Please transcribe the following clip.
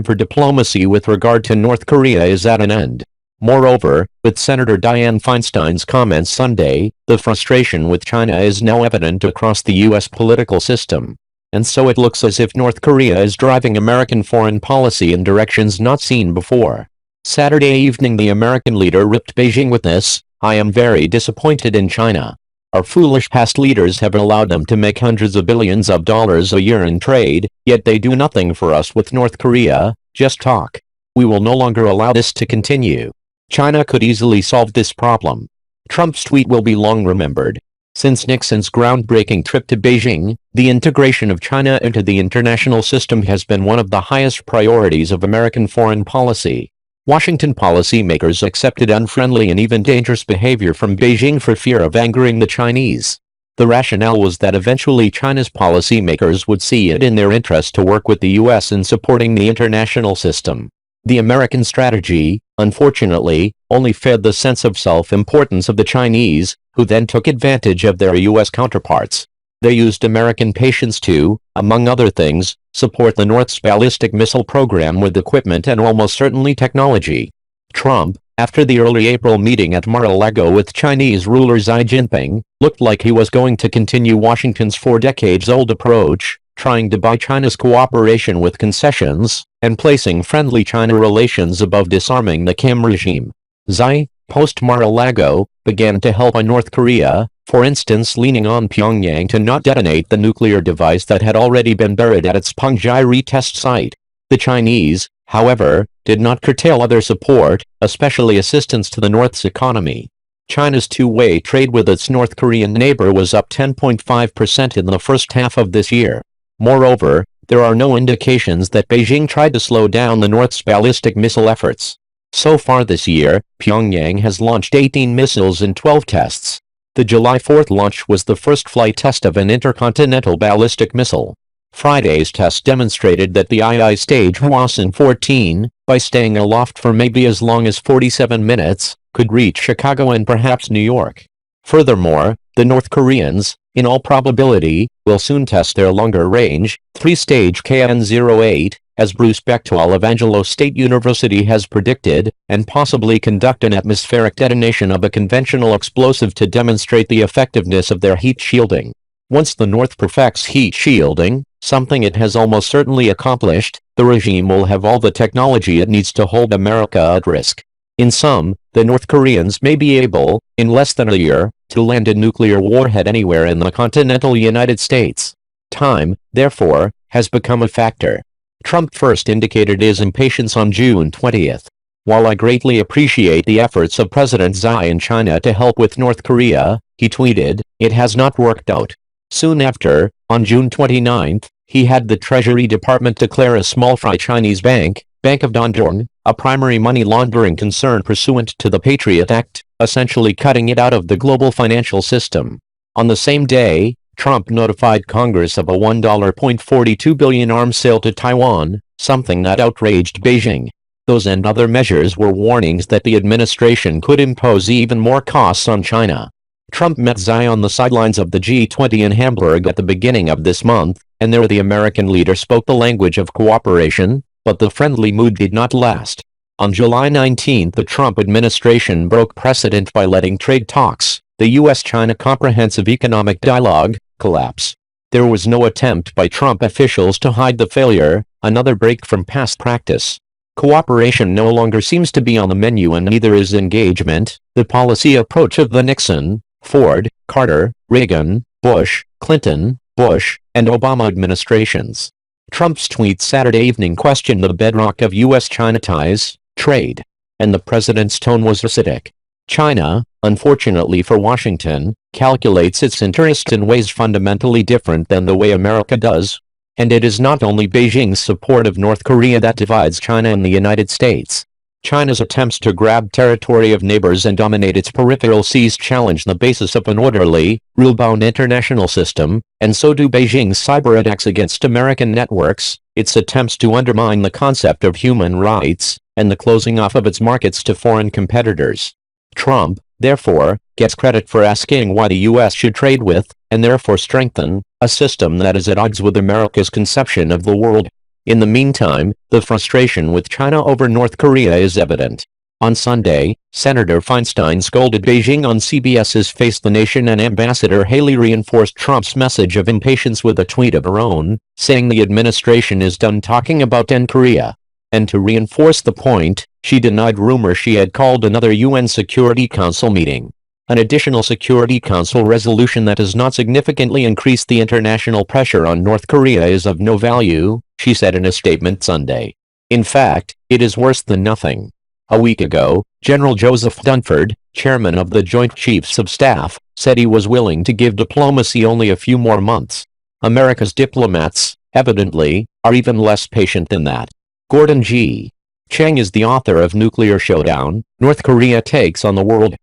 time for diplomacy with regard to North Korea is at an end. Moreover, with Senator Dianne Feinstein's comments Sunday, the frustration with China is now evident across the U.S. political system. And so it looks as if North Korea is driving American foreign policy in directions not seen before. Saturday evening, the American leader ripped Beijing with this: "I am very disappointed in China. Our foolish past leaders have allowed them to make hundreds of billions of dollars a year in trade, yet they do nothing for us with North Korea, just talk. We will no longer allow this to continue. China could easily solve this problem." Trump's tweet will be long remembered. Since Nixon's groundbreaking trip to Beijing, the integration of China into the international system has been one of the highest priorities of American foreign policy. Washington policymakers accepted unfriendly and even dangerous behavior from Beijing for fear of angering the Chinese. The rationale was that eventually China's policymakers would see it in their interest to work with the U.S. in supporting the international system. The American strategy, unfortunately, only fed the sense of self-importance of the Chinese, who then took advantage of their U.S. counterparts. They used American patience to, among other things, support the North's ballistic missile program with equipment and almost certainly technology. Trump, after the early April meeting at Mar-a-Lago with Chinese ruler Xi Jinping, looked like he was going to continue Washington's 4 decades-old approach, trying to buy China's cooperation with concessions, and placing friendly China relations above disarming the Kim regime. Xi, post-Mar-a-Lago, began to help on North Korea, for instance leaning on Pyongyang to not detonate the nuclear device that had already been buried at its Punggye retest site. The Chinese, however, did not curtail other support, especially assistance to the North's economy. China's two-way trade with its North Korean neighbor was up 10.5% in the first half of this year. Moreover, there are no indications that Beijing tried to slow down the North's ballistic missile efforts. So far this year, Pyongyang has launched 18 missiles in 12 tests. The July 4th launch was the first flight test of an intercontinental ballistic missile. Friday's test demonstrated that the II stage Hwasong-14, by staying aloft for maybe as long as 47 minutes, could reach Chicago and perhaps New York. Furthermore, the North Koreans, in all probability, will soon test their longer-range, 3-stage KN-08, as Bruce Bechtold of Angelo State University has predicted, and possibly conduct an atmospheric detonation of a conventional explosive to demonstrate the effectiveness of their heat shielding. Once the North perfects heat shielding, something it has almost certainly accomplished, the regime will have all the technology it needs to hold America at risk. In sum, the North Koreans may be able, in less than a year, to land a nuclear warhead anywhere in the continental United States. Time, therefore, has become a factor. Trump first indicated his impatience on June 20th. "While I greatly appreciate the efforts of President Xi in China to help with North Korea," he tweeted, "it has not worked out." Soon after, on June 29th, he had the Treasury Department declare a small-fry Chinese bank, Bank of Dandong, a primary money laundering concern pursuant to the Patriot Act, essentially cutting it out of the global financial system. On the same day, Trump notified Congress of a $1.42 billion arms sale to Taiwan, something that outraged Beijing. Those and other measures were warnings that the administration could impose even more costs on China. Trump met Xi on the sidelines of the G20 in Hamburg at the beginning of this month, and there the American leader spoke the language of cooperation, but the friendly mood did not last. On July 19, the Trump administration broke precedent by letting trade talks, the U.S.-China Comprehensive Economic Dialogue, collapse. There was no attempt by Trump officials to hide the failure, another break from past practice. Cooperation no longer seems to be on the menu, and neither is engagement, the policy approach of the Nixon, Ford, Carter, Reagan, Bush, Clinton, Bush, and Obama administrations. Trump's tweet Saturday evening questioned the bedrock of U.S.-China ties, trade. And the president's tone was acidic. China, unfortunately for Washington, calculates its interests in ways fundamentally different than the way America does. And it is not only Beijing's support of North Korea that divides China and the United States. China's attempts to grab territory of neighbors and dominate its peripheral seas challenge the basis of an orderly, rule-bound international system, and so do Beijing's cyber-attacks against American networks, its attempts to undermine the concept of human rights, and the closing off of its markets to foreign competitors. Trump, therefore, gets credit for asking why the U.S. should trade with, and therefore strengthen, a system that is at odds with America's conception of the world. In the meantime, the frustration with China over North Korea is evident. On Sunday, Senator Feinstein scolded Beijing on CBS's Face the Nation, and Ambassador Haley reinforced Trump's message of impatience with a tweet of her own, saying the administration is done talking about Korea. And to reinforce the point, she denied rumors she had called another UN Security Council meeting. An additional Security Council resolution that does not significantly increase the international pressure on North Korea is of no value, she said in a statement Sunday. In fact, it is worse than nothing. A week ago, General Joseph Dunford, chairman of the Joint Chiefs of Staff, said he was willing to give diplomacy only a few more months. America's diplomats, evidently, are even less patient than that. Gordon G. Chang is the author of Nuclear Showdown: North Korea Takes on the World,